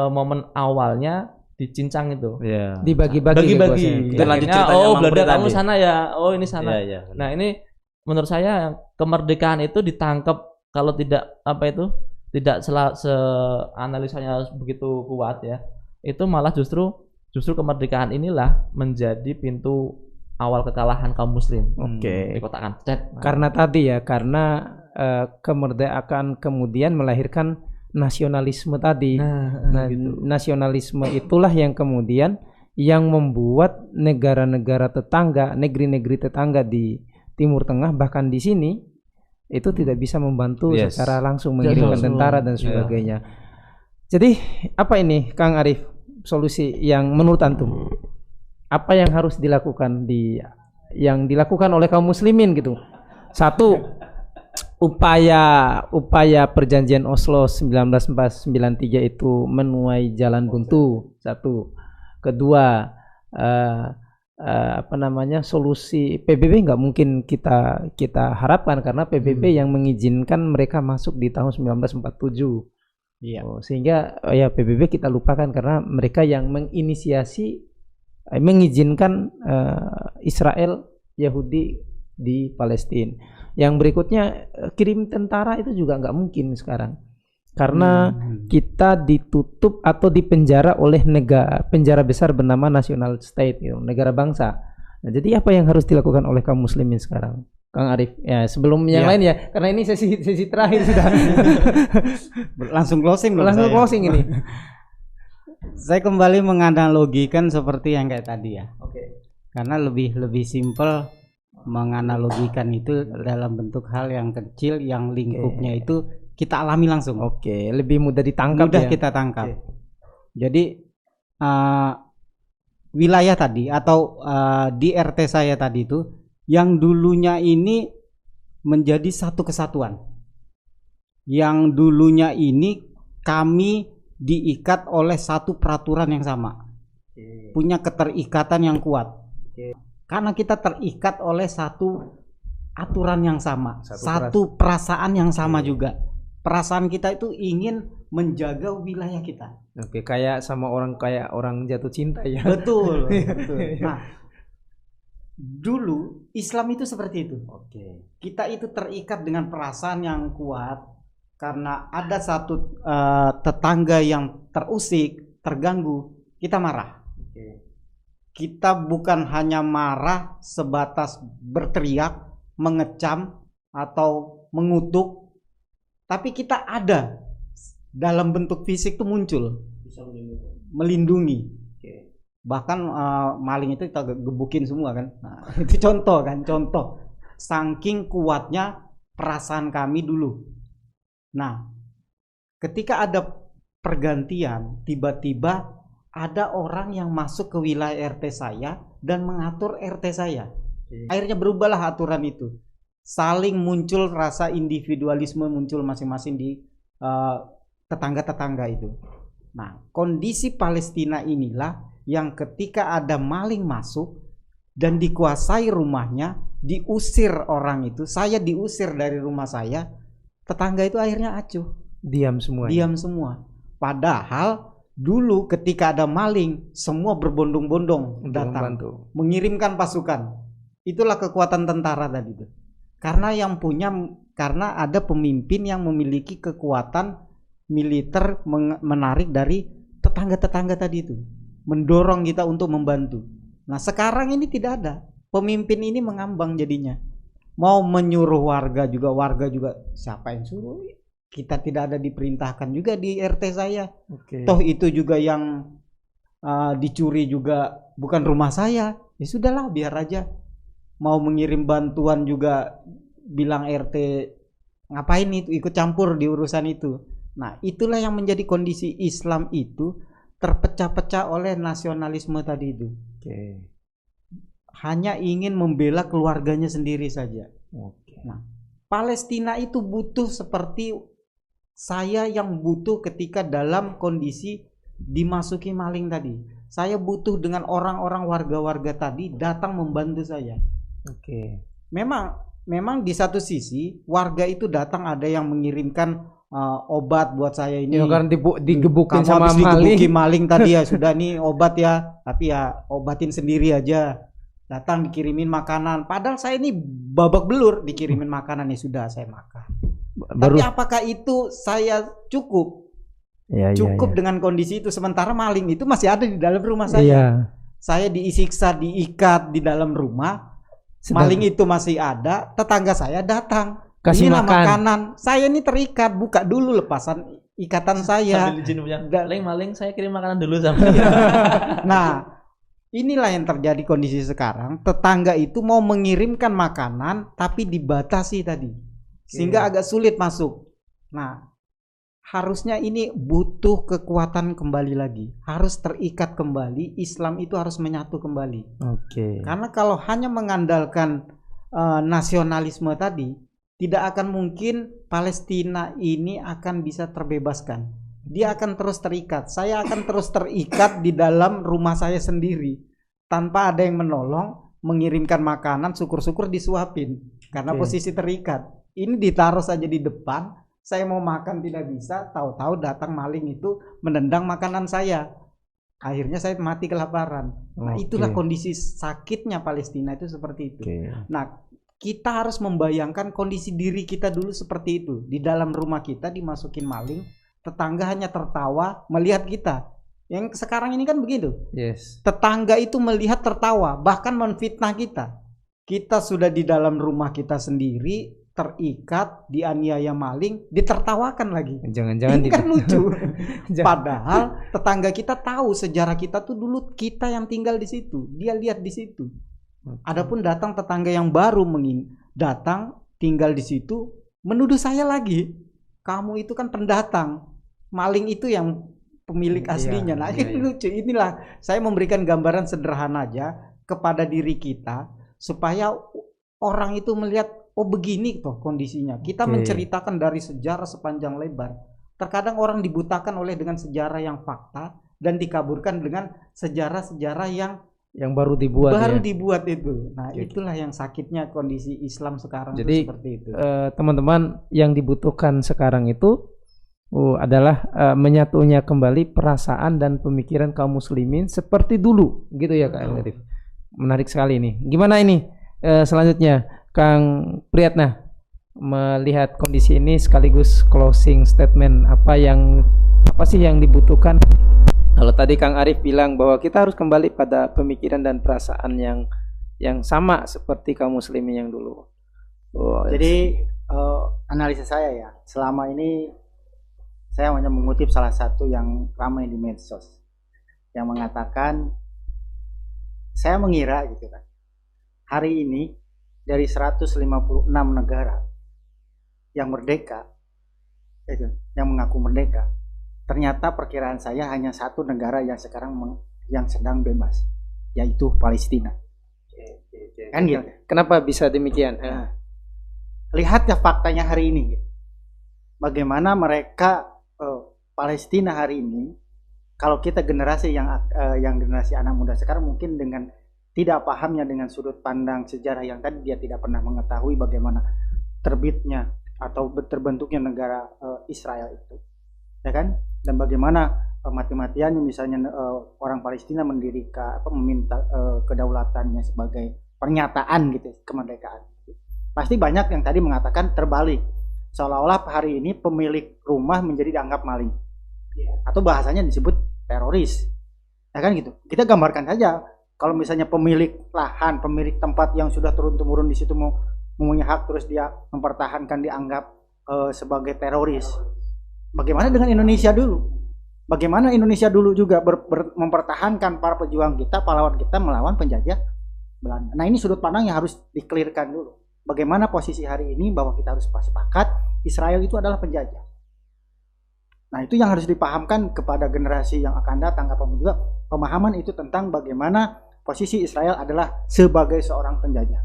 momen awalnya dicincang itu. Dibagi-bagi. Belanda kamu sana ya. Oh, ini sana. Nah, ini menurut saya kemerdekaan itu ditangkap kalau tidak tidak analisanya begitu kuat ya. Itu malah justru kemerdekaan inilah menjadi pintu awal kekalahan kaum muslim. Dikotakkan. Karena kemerdekaan kemudian melahirkan nasionalisme tadi. Gitu. Nasionalisme itulah yang kemudian yang membuat negara-negara tetangga, negeri-negeri tetangga di Timur Tengah bahkan di sini itu tidak bisa membantu secara langsung mengirimkan tentara dan sebagainya. Jadi apa ini Kang Arif solusi yang menurut antum? Apa yang harus dilakukan yang dilakukan oleh kaum muslimin gitu? Satu, upaya perjanjian Oslo 1993 itu menuai jalan buntu. Satu. Kedua, solusi PBB nggak mungkin kita harapkan karena PBB yang mengizinkan mereka masuk di tahun 1947. Iya. Sehingga ya PBB kita lupakan karena mereka yang mengizinkan Israel Yahudi di Palestina. Yang berikutnya kirim tentara itu juga nggak mungkin sekarang karena kita ditutup atau dipenjara oleh penjara besar bernama national state, negara bangsa. Nah, jadi apa yang harus dilakukan oleh kaum muslimin sekarang, Kang Arif? Ya sebelum yang lain ya, karena ini sesi terakhir sudah. Langsung closing ini. Saya kembali menganalogikan seperti yang kayak tadi ya. Oke. Karena lebih simpel menganalogikan itu dalam bentuk hal yang kecil yang lingkupnya itu kita alami langsung. Oke, lebih mudah ditangkap. Mudah kita tangkap. Jadi wilayah tadi atau di RT saya tadi itu yang dulunya ini menjadi satu kesatuan. Yang dulunya ini kami diikat oleh satu peraturan yang sama. Punya keterikatan yang kuat. Karena kita terikat oleh satu aturan yang sama, satu perasaan yang sama juga. Perasaan kita itu ingin menjaga wilayah kita. Oke, kayak orang jatuh cinta ya. Betul, betul. Nah, dulu Islam itu seperti itu. Oke. Kita itu terikat dengan perasaan yang kuat karena ada satu tetangga yang terusik, terganggu, kita marah. Kita bukan hanya marah sebatas berteriak, mengecam atau mengutuk, tapi kita ada dalam bentuk fisik itu muncul, bisa melindungi. Bahkan maling itu kita gebukin semua kan. Nah, itu contoh saking kuatnya perasaan kami dulu. Nah, ketika ada pergantian, tiba-tiba ada orang yang masuk ke wilayah RT saya dan mengatur RT saya. Akhirnya berubahlah aturan itu. Saling muncul rasa individualisme muncul masing-masing di tetangga-tetangga itu. Nah, kondisi Palestina inilah yang ketika ada maling masuk dan dikuasai rumahnya, diusir orang itu, saya diusir dari rumah saya, tetangga itu akhirnya acuh. Diam semua. Padahal dulu ketika ada maling, semua berbondong-bondong datang mengirimkan pasukan. Itulah kekuatan tentara tadi itu. Karena ada pemimpin yang memiliki kekuatan militer menarik dari tetangga-tetangga tadi itu, mendorong kita untuk membantu. Nah, sekarang ini tidak ada. Pemimpin ini mengambang jadinya. Mau menyuruh warga juga siapa yang suruh? Kita tidak ada diperintahkan juga di RT saya. Toh itu juga yang dicuri juga bukan rumah saya. Ya sudahlah, biar aja. Mau mengirim bantuan juga bilang RT ngapain itu ikut campur di urusan itu. Nah, itulah yang menjadi kondisi Islam itu terpecah-pecah oleh nasionalisme tadi itu. Hanya ingin membela keluarganya sendiri saja. Nah, Palestina itu butuh seperti saya yang butuh ketika dalam kondisi dimasuki maling tadi. Saya butuh dengan orang-orang warga-warga tadi datang membantu saya. Memang di satu sisi warga itu datang, ada yang mengirimkan obat buat saya ini. Karena digebukin sama maling tadi ya sudah nih obat ya, tapi ya obatin sendiri aja. Datang dikirimin makanan. Padahal saya ini babak belur, dikirimin makanan ya sudah saya makan. Tapi apakah itu saya cukup? Cukup dengan kondisi itu, sementara maling itu masih ada di dalam rumah saya. Saya disiksa, diikat di dalam rumah. Maling itu masih ada, tetangga saya datang. Kasih makanan. Saya ini terikat, buka dulu lepasan ikatan saya. Maling saya kirim makanan dulu sama. Nah, inilah yang terjadi kondisi sekarang. Tetangga itu mau mengirimkan makanan tapi dibatasi tadi. Sehingga agak sulit masuk. Nah, harusnya ini butuh kekuatan kembali lagi. Harus terikat kembali. Islam itu harus menyatu kembali. Karena kalau hanya mengandalkan nasionalisme tadi, tidak akan mungkin Palestina ini akan bisa terbebaskan. Dia akan terus terikat. Saya akan terus terikat di dalam rumah saya sendiri tanpa ada yang menolong, mengirimkan makanan, syukur-syukur disuapin karena posisi terikat. Ini ditaruh saja di depan, saya mau makan tidak bisa, tahu-tahu datang maling itu menendang makanan saya. Akhirnya saya mati kelaparan. Nah, itulah kondisi sakitnya Palestina itu seperti itu. Nah, kita harus membayangkan kondisi diri kita dulu seperti itu. Di dalam rumah kita dimasukin maling, tetangga hanya tertawa melihat kita. Yang sekarang ini kan begitu. Tetangga itu melihat tertawa, bahkan menfitnah kita. Kita sudah di dalam rumah kita sendiri, terikat, dianiaya maling, ditertawakan lagi. Jangan-jangan ini kan lucu. Padahal tetangga kita tahu sejarah kita tuh dulu kita yang tinggal di situ. Dia lihat di situ. Adapun datang tetangga yang baru datang tinggal di situ menuduh saya lagi. Kamu itu kan pendatang. Maling itu yang pemilik aslinya. Nah, ini lucu. Inilah saya memberikan gambaran sederhana aja kepada diri kita supaya orang itu melihat oh begini toh kondisinya. Kita menceritakan dari sejarah sepanjang lebar. Terkadang orang dibutakan oleh dengan sejarah yang fakta dan dikaburkan dengan sejarah-sejarah yang baru dibuat itu. Nah, itulah yang sakitnya kondisi Islam sekarang. Jadi, seperti itu. Teman-teman, yang dibutuhkan sekarang itu adalah menyatunya kembali perasaan dan pemikiran kaum muslimin seperti dulu, gitu ya Kak Latif. Menarik sekali ini. Gimana ini selanjutnya Kang Priyatna melihat kondisi ini sekaligus closing statement apa sih yang dibutuhkan? Kalau tadi Kang Arif bilang bahwa kita harus kembali pada pemikiran dan perasaan yang sama seperti kaum muslimin yang dulu. Jadi analisa saya ya, selama ini saya hanya mengutip salah satu yang ramai di medsos yang mengatakan, saya mengira gitu kan, hari ini dari 156 negara yang merdeka, yang mengaku merdeka, ternyata perkiraan saya hanya satu negara yang sekarang yang sedang bebas, yaitu Palestina. Kan gitu. Kenapa bisa demikian? Lihat ya faktanya hari ini. Bagaimana mereka Palestina hari ini, kalau kita generasi yang generasi anak muda sekarang mungkin dengan tidak pahamnya dengan sudut pandang sejarah yang tadi dia tidak pernah mengetahui bagaimana terbitnya atau terbentuknya negara Israel itu, ya kan? Dan bagaimana mati-matiannya misalnya orang Palestina meminta kedaulatannya sebagai pernyataan gitu kemerdekaan. Pasti banyak yang tadi mengatakan terbalik, seolah-olah hari ini pemilik rumah menjadi dianggap maling, atau bahasanya disebut teroris, ya kan gitu. Kita gambarkan saja kalau misalnya pemilik lahan, pemilik tempat yang sudah turun-temurun di situ mempunyai hak terus dia mempertahankan dianggap sebagai teroris. Bagaimana dengan Indonesia dulu? Bagaimana Indonesia dulu juga mempertahankan para pejuang kita, pahlawan kita melawan penjajah Belanda. Nah, ini sudut pandang yang harus dikelirkan dulu. Bagaimana posisi hari ini bahwa kita harus sepakat Israel itu adalah penjajah. Nah, itu yang harus dipahamkan kepada generasi yang akan datang, apapun juga pemahaman itu tentang bagaimana posisi Israel adalah sebagai seorang penjajah.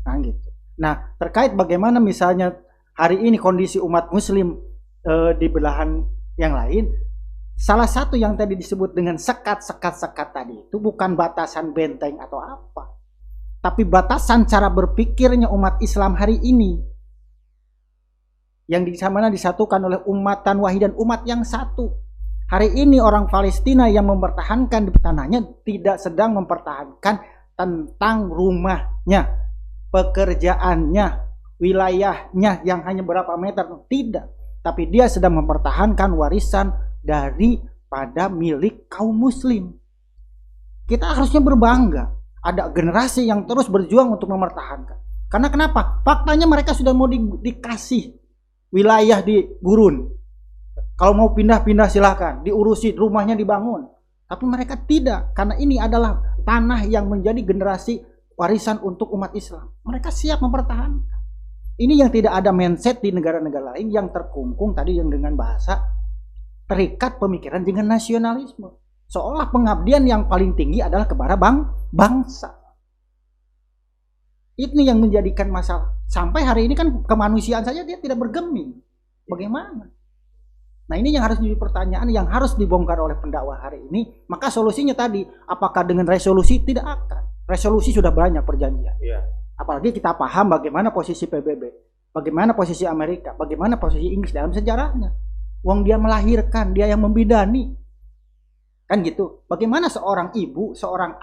Nah, gitu. Nah, terkait bagaimana misalnya hari ini kondisi umat muslim di belahan yang lain, salah satu yang tadi disebut dengan sekat tadi itu bukan batasan benteng atau apa, tapi batasan cara berpikirnya umat Islam hari ini yang di sana disatukan oleh ummatan wahidan, umat yang satu. Hari ini orang Palestina yang mempertahankan di tanahnya tidak sedang mempertahankan tentang rumahnya, pekerjaannya, wilayahnya yang hanya berapa meter, tidak. Tapi dia sedang mempertahankan warisan daripada milik kaum muslim. Kita harusnya berbangga ada generasi yang terus berjuang untuk mempertahankan. Karena kenapa? Faktanya mereka sudah mau dikasih wilayah di gurun. Kalau mau pindah-pindah silahkan, diurusi, rumahnya dibangun. Tapi mereka tidak, karena ini adalah tanah yang menjadi generasi warisan untuk umat Islam. Mereka siap mempertahankan. Ini yang tidak ada mindset di negara-negara lain yang terkungkung tadi yang dengan bahasa terikat pemikiran dengan nasionalisme. Seolah pengabdian yang paling tinggi adalah kepada bangsa. Itu yang menjadikan masalah. Sampai hari ini kan kemanusiaan saja dia tidak bergeming. Bagaimana? Nah ini yang harus jadi pertanyaan yang harus dibongkar oleh pendakwah hari ini. Maka solusinya tadi, apakah dengan resolusi? Tidak akan. Resolusi sudah banyak perjanjian. Apalagi kita paham bagaimana posisi PBB, bagaimana posisi Amerika, bagaimana posisi Inggris dalam sejarahnya. Wong dia melahirkan, dia yang membidani. Kan gitu. Bagaimana seorang ibu, seorang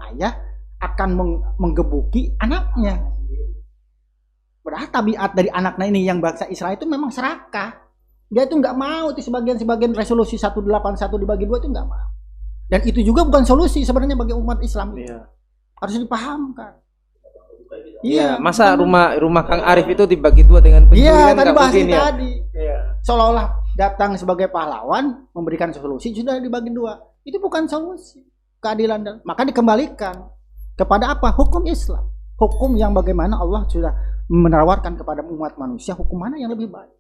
ayah akan menggebuki anaknya. Padahal tabiat dari anaknya ini yang bangsa Israel itu memang serakah. Dia itu nggak mau itu sebagian resolusi 181 dibagi 2 itu nggak mau. Dan itu juga bukan solusi sebenarnya bagi umat Islam. Harus dipahamkan. Iya, masa rumah Kang Arif itu dibagi 2 dengan pencuri kan tadi bahas mungkin ya. Tadi. Seolah-olah datang sebagai pahlawan memberikan solusi sudah dibagi 2. Itu bukan solusi. Keadilan maka dikembalikan kepada apa? Hukum Islam. Hukum yang bagaimana Allah sudah menawarkan kepada umat manusia, hukum mana yang lebih baik.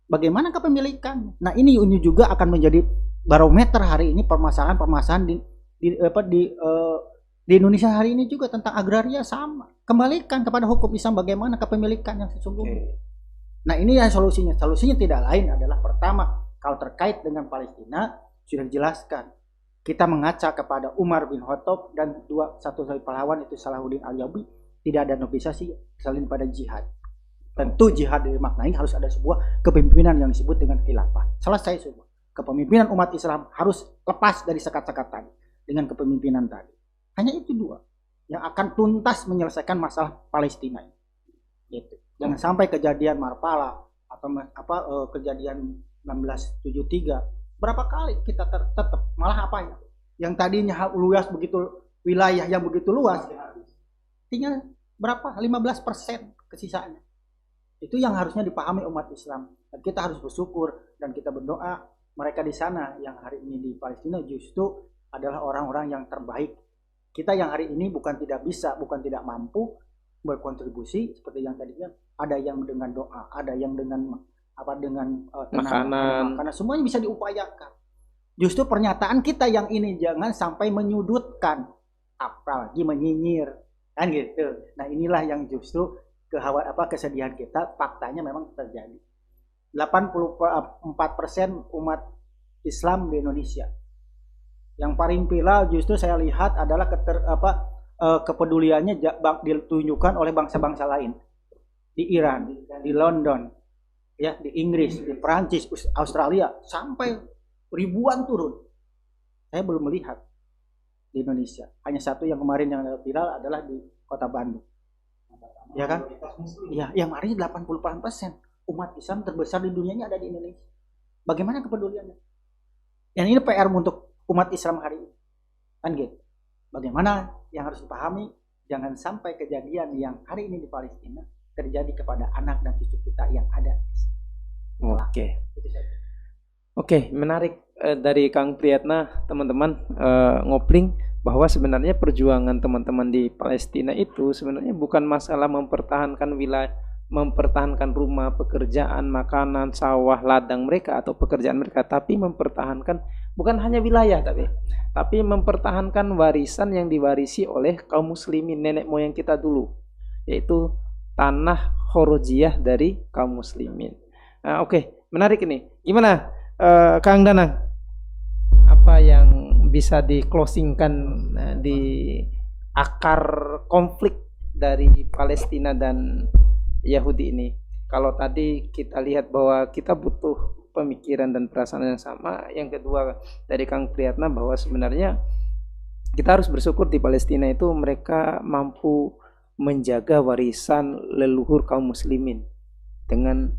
Bagaimana kepemilikan? Nah ini juga akan menjadi barometer hari ini permasalahan di Indonesia hari ini juga tentang agraria sama. Kembalikan kepada hukum Islam bagaimana kepemilikan yang sesungguhnya. Nah ini ya solusinya. Solusinya tidak lain adalah pertama, kalau terkait dengan Palestina sudah dijelaskan. Kita mengaca kepada Umar bin Khattab dan satu pahlawan itu Salahuddin Ayyubi, tidak ada negosiasi selain pada jihad. Tentu jihad dimaknai harus ada sebuah kepemimpinan yang disebut dengan khilafah. Selesai semua. Kepemimpinan umat Islam harus lepas dari sekat-sekat tadi dengan kepemimpinan tadi. Hanya itu 2 yang akan tuntas menyelesaikan masalah Palestina ini. Gitu. Jangan sampai kejadian Marpala atau kejadian 1973. Berapa kali kita tetap malah apa ya? Yang tadinya luas begitu, wilayah yang begitu luas, tinggal berapa? 15% kesisaannya. Itu yang harusnya dipahami umat Islam. Dan kita harus bersyukur dan kita berdoa mereka di sana yang hari ini di Palestina justru adalah orang-orang yang terbaik. Kita yang hari ini bukan tidak bisa, bukan tidak mampu berkontribusi seperti yang tadinya. Ada yang dengan doa, ada yang dengan makanan, karena semuanya bisa diupayakan. Justru pernyataan kita yang ini jangan sampai menyudutkan, apalagi menyinyir, kan gitu. Nah inilah yang justru kesedihan kita, faktanya memang terjadi. 84% umat Islam di Indonesia. Yang paling viral justru saya lihat adalah kepeduliannya ditunjukkan oleh bangsa-bangsa lain. Di Iran, di London, ya, di Inggris, di Perancis, Australia, sampai ribuan turun. Saya belum melihat di Indonesia. Hanya satu yang kemarin yang viral adalah di Kota Bandung. Ya kan? Ya, yang hari 88% umat Islam terbesar di dunia ini ada di Indonesia. Bagaimana kepeduliannya? Yang ini PR untuk umat Islam hari ini. Kan gitu. Bagaimana yang harus dipahami, jangan sampai kejadian yang hari ini di Palestina terjadi kepada anak dan cucu kita yang ada. Oke, menarik dari Kang Priyatna, teman-teman ngopling bahwa sebenarnya perjuangan teman-teman di Palestina itu sebenarnya bukan masalah mempertahankan wilayah, mempertahankan rumah, pekerjaan, makanan, sawah, ladang mereka atau pekerjaan mereka, tapi mempertahankan bukan hanya wilayah tapi mempertahankan warisan yang diwarisi oleh kaum muslimin, nenek moyang kita dulu, yaitu tanah khorojiyah dari kaum muslimin. Oke, menarik ini. Gimana Kang Danang? Apa yang bisa di-closingkan di akar konflik dari Palestina dan Yahudi ini? Kalau tadi kita lihat bahwa kita butuh pemikiran dan perasaan yang sama. Yang kedua dari Kang Priyatna bahwa sebenarnya kita harus bersyukur di Palestina itu mereka mampu menjaga warisan leluhur kaum muslimin dengan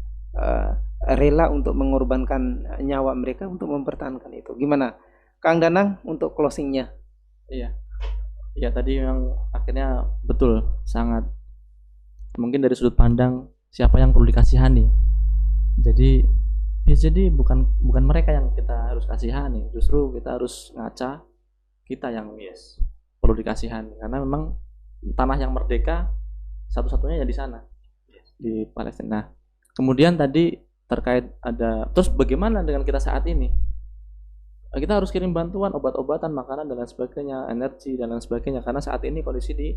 rela untuk mengorbankan nyawa mereka untuk mempertahankan itu. Gimana Kang Danang untuk closingnya? Iya tadi yang akhirnya betul, sangat mungkin dari sudut pandang siapa yang perlu dikasihani. Jadi bukan mereka yang kita harus kasihani, justru kita harus ngaca kita yang perlu dikasihani, karena memang tanah yang merdeka satu-satunya ya di sana, di Palestina. Kemudian tadi terkait ada terus bagaimana dengan kita saat ini? Kita harus kirim bantuan, obat-obatan, makanan dan lain sebagainya, energi dan lain sebagainya, karena saat ini kondisi di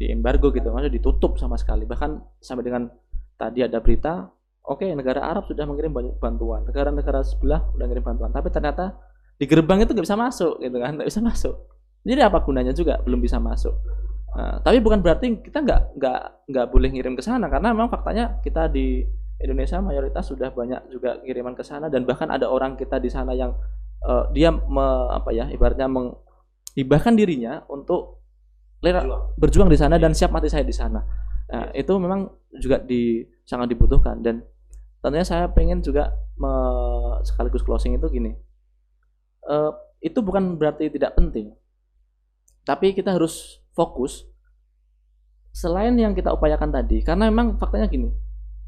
embargo gitu, maksudnya ditutup sama sekali. Bahkan sampai dengan tadi ada berita, oke, negara Arab sudah mengirim banyak bantuan, negara-negara sebelah sudah mengirim bantuan, tapi ternyata di gerbang itu nggak bisa masuk gitu kan, nggak bisa masuk. Jadi apa gunanya juga belum bisa masuk. Nah, tapi bukan berarti kita nggak boleh ngirim ke sana, karena memang faktanya kita di Indonesia mayoritas sudah banyak juga kiriman ke sana, dan bahkan ada orang kita di sana yang dia ibaratnya menghibahkan dirinya untuk berjuang di sana dan siap mati saya di sana. Nah, itu memang juga sangat dibutuhkan, dan tentunya saya pengen juga sekaligus closing itu gini. Itu bukan berarti tidak penting, tapi kita harus fokus selain yang kita upayakan tadi, karena memang faktanya gini,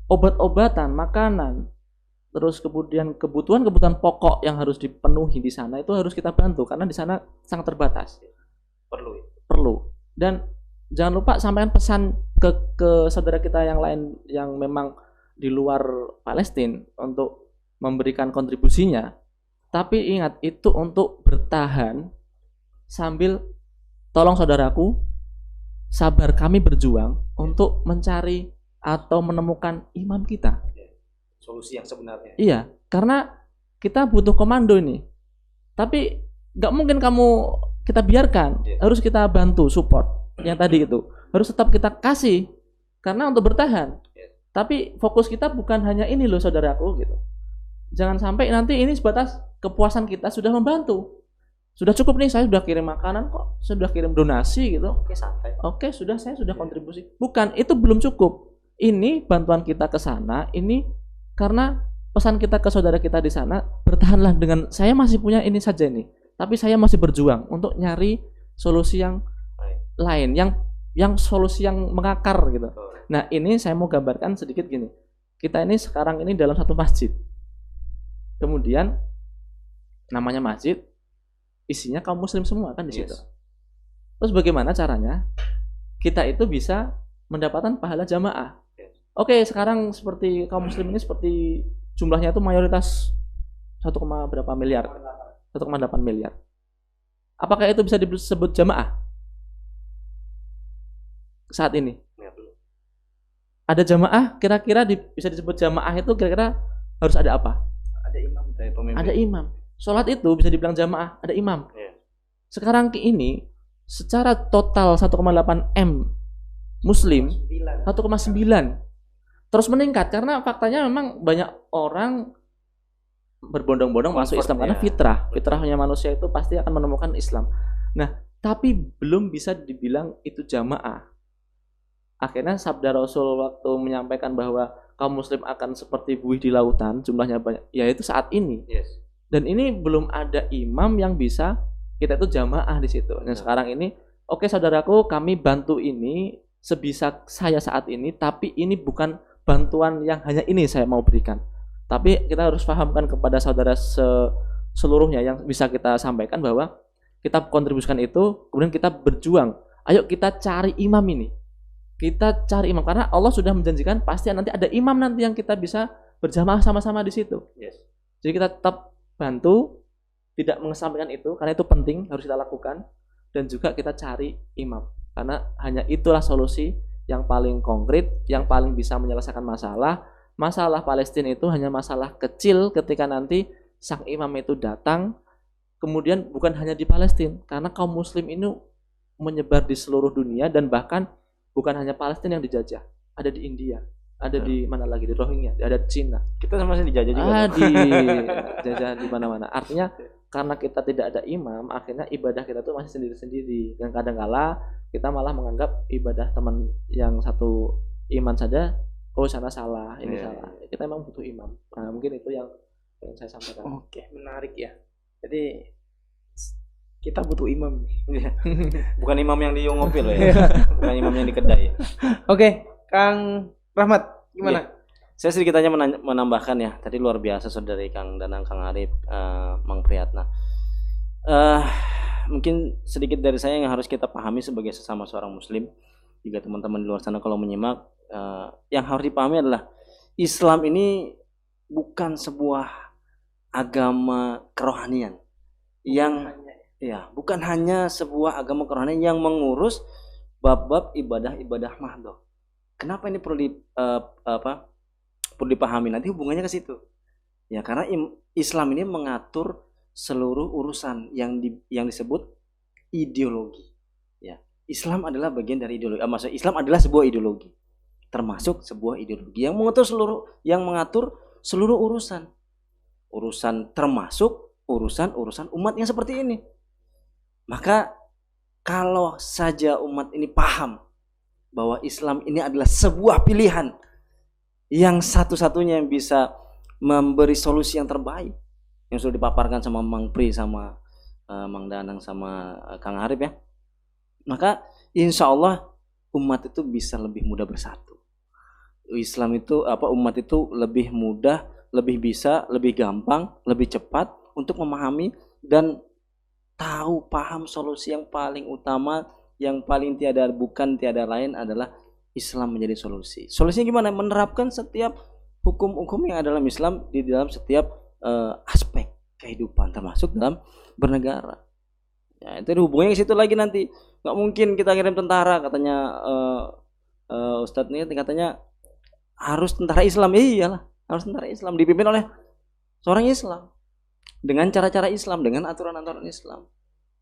obat-obatan, makanan, terus kemudian kebutuhan pokok yang harus dipenuhi di sana itu harus kita bantu, karena di sana sangat terbatas. Perlu. Dan jangan lupa sampaikan pesan ke saudara kita yang lain yang memang di luar Palestina untuk memberikan kontribusinya. Tapi ingat, itu untuk bertahan sambil tolong saudaraku, sabar, kami berjuang untuk mencari atau menemukan imam kita. Solusi yang sebenarnya. Iya, karena kita butuh komando ini. Tapi nggak mungkin kita biarkan, harus kita bantu, support yang tadi itu. Harus tetap kita kasih, karena untuk bertahan. Tapi fokus kita bukan hanya ini loh saudaraku gitu. Jangan sampai nanti ini sebatas kepuasan kita sudah membantu. Sudah cukup nih, saya sudah kirim makanan kok, sudah kirim donasi gitu. Oke, santai. Oke, saya sudah kontribusi. Bukan, itu belum cukup. Ini bantuan kita ke sana, ini karena pesan kita ke saudara kita di sana, bertahanlah dengan saya masih punya ini saja nih. Tapi saya masih berjuang untuk nyari solusi yang lain, yang solusi yang mengakar gitu. Nah, ini saya mau gambarkan sedikit gini. Kita ini sekarang ini dalam satu masjid. Kemudian namanya masjid, isinya kaum muslim semua kan di situ. Terus bagaimana caranya kita itu bisa mendapatkan pahala jamaah? Oke, sekarang seperti kaum muslim ini seperti jumlahnya itu mayoritas 1, berapa miliar? 1,8 miliar. Apakah itu bisa disebut jamaah saat ini? Ada jamaah, kira-kira bisa disebut jamaah itu kira-kira harus ada apa? Ada imam, ada imam. Sholat itu bisa dibilang jamaah, ada imam. Sekarang ini secara total 1,8 M muslim 1,9 terus meningkat, karena faktanya memang banyak orang berbondong-bondong masuk Islam karena fitrahnya manusia itu pasti akan menemukan Islam. Nah, tapi belum bisa dibilang itu jamaah. Akhirnya sabda Rasul waktu menyampaikan bahwa kaum muslim akan seperti buih di lautan, jumlahnya banyak, yaitu saat ini. Dan ini belum ada imam yang bisa kita itu jamaah di situ. Nah, sekarang ini, oke saudaraku, kami bantu ini sebisa saya saat ini, tapi ini bukan bantuan yang hanya ini saya mau berikan. Tapi kita harus pahamkan kepada saudara seluruhnya yang bisa kita sampaikan bahwa kita kontribusikan itu, kemudian kita berjuang. Ayo kita cari imam ini. Kita cari imam, karena Allah sudah menjanjikan pasti nanti ada imam nanti yang kita bisa berjamaah sama-sama di situ. Jadi kita tetap bantu, tidak mengesampingkan itu, karena itu penting, harus kita lakukan. Dan juga kita cari imam, karena hanya itulah solusi yang paling konkret, yang paling bisa menyelesaikan masalah. Masalah Palestina itu hanya masalah kecil ketika nanti sang imam itu datang. Kemudian bukan hanya di Palestina, karena kaum muslim ini menyebar di seluruh dunia, dan bahkan bukan hanya Palestina yang dijajah, ada di India, ada di mana lagi, di Rohingya, ada di Cina. Kita sama sih dijajah juga. Dijajah di mana-mana. Artinya karena kita tidak ada imam, akhirnya ibadah kita tuh masih sendiri-sendiri, dan kadang-kala kita malah menganggap ibadah teman yang satu iman saja, oh sana salah, ini salah. Kita memang butuh imam. Nah, mungkin itu yang saya sampaikan. Oke, menarik ya. Jadi kita butuh imam. Bukan imam yang di Ngopil ya. Bukan imam yang di kedai. Oke, Kang Rahmat, gimana? Saya sedikit aja menambahkan ya. Tadi luar biasa saudari Kang Danang, Kang Arif, Mang Priyatna. Mungkin sedikit dari saya yang harus kita pahami sebagai sesama seorang muslim. Juga teman-teman di luar sana kalau menyimak, yang harus dipahami adalah Islam ini bukan sebuah agama kerohanian yang bukan hanya sebuah agama kerohanian yang mengurus bab-bab ibadah mahdoh. Kenapa ini perlu perlu dipahami? Nanti hubungannya ke situ. Ya, karena Islam ini mengatur seluruh urusan yang disebut ideologi. Ya, Islam adalah bagian dari ideologi. Maksudnya Islam adalah sebuah ideologi, termasuk sebuah ideologi yang mengatur seluruh urusan termasuk urusan umat yang seperti ini. Maka kalau saja umat ini paham bahwa Islam ini adalah sebuah pilihan yang satu-satunya yang bisa memberi solusi yang terbaik, yang sudah dipaparkan sama Mang Pri, sama Mang Danang, sama Kang Arif ya, maka insya Allah umat itu bisa lebih mudah bersatu. Islam itu umat itu lebih mudah, lebih bisa, lebih gampang, lebih cepat untuk memahami dan paham solusi yang paling utama, yang paling tiada lain adalah Islam menjadi solusi. Solusinya gimana? Menerapkan setiap hukum-hukum yang ada dalam Islam di dalam setiap aspek kehidupan, termasuk dalam bernegara. Ya, itu hubungannya ke situ lagi nanti. Nggak mungkin kita kirim tentara, katanya Ustadz ini katanya harus tentara Islam. Iyalah, harus tentara Islam dipimpin oleh seorang Islam dengan cara-cara Islam, dengan aturan-aturan Islam.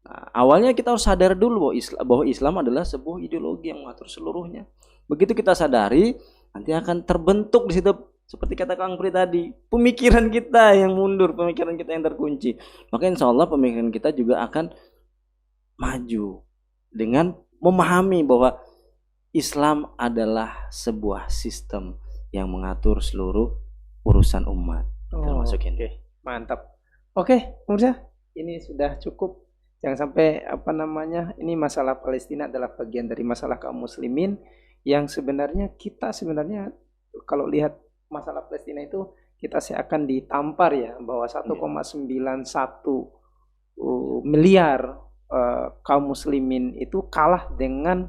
Nah, awalnya kita harus sadar dulu bahwa Islam adalah sebuah ideologi yang mengatur seluruhnya. Begitu kita sadari, nanti akan terbentuk di situ seperti kata Kang Pri tadi, pemikiran kita yang mundur, pemikiran kita yang terkunci. Maka insya Allah pemikiran kita juga akan maju dengan memahami bahwa Islam adalah sebuah sistem yang mengatur seluruh urusan umat. Termasuk ini. Mantap. Oke, pemirsa, ini sudah cukup. Jangan sampai ini masalah Palestina adalah bagian dari masalah kaum muslimin yang sebenarnya kalau lihat masalah Palestina itu kita akan ditampar ya bahwa 1,91 miliar kaum muslimin itu kalah dengan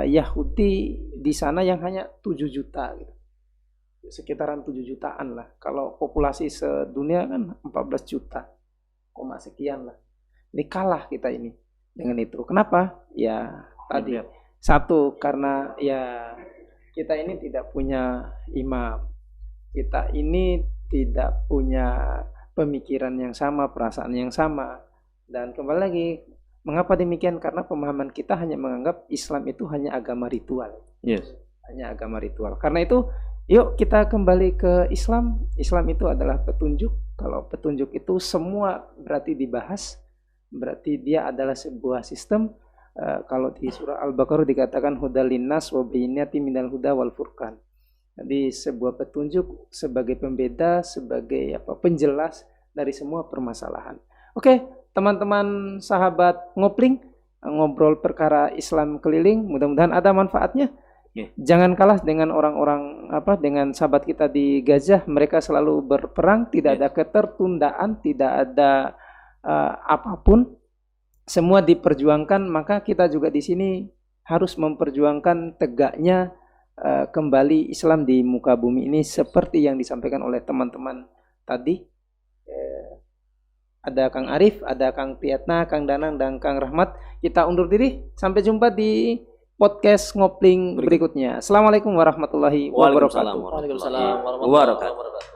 Yahudi di sana yang hanya 7 juta gitu. Sekitaran 7 jutaan lah. Kalau populasi sedunia kan 14 juta, sekian lah. Ini kalah kita ini dengan itu. Kenapa? Ya tadi satu, karena ya kita ini tidak punya imam. Kita ini tidak punya pemikiran yang sama, perasaan yang sama. Dan kembali lagi, mengapa demikian? Karena pemahaman kita hanya menganggap Islam itu hanya agama ritual. Yes. Hanya agama ritual. Karena itu yuk kita kembali ke Islam. Islam itu adalah petunjuk. Kalau petunjuk itu semua berarti dibahas, berarti dia adalah sebuah sistem. Kalau di surah Al-Baqarah dikatakan hudal linnas wa bayyinati minal huda wal furqan. Jadi sebuah petunjuk sebagai pembeda, sebagai penjelas dari semua permasalahan. Oke, teman-teman sahabat ngopling, ngobrol perkara Islam keliling, mudah-mudahan ada manfaatnya. Jangan kalah dengan orang-orang dengan sahabat kita di Gaza, mereka selalu berperang, tidak ada ketertundaan, tidak ada apapun, semua diperjuangkan. Maka kita juga di sini harus memperjuangkan tegaknya kembali Islam di muka bumi ini seperti yang disampaikan oleh teman-teman tadi. Ada Kang Arif, ada Kang Priyatna, Kang Danang, dan Kang Rahmat. Kita undur diri, sampai jumpa di podcast ngopling berikutnya. Assalamualaikum warahmatullahi wabarakatuh. Waalaikumsalam warahmatullahi wabarakatuh.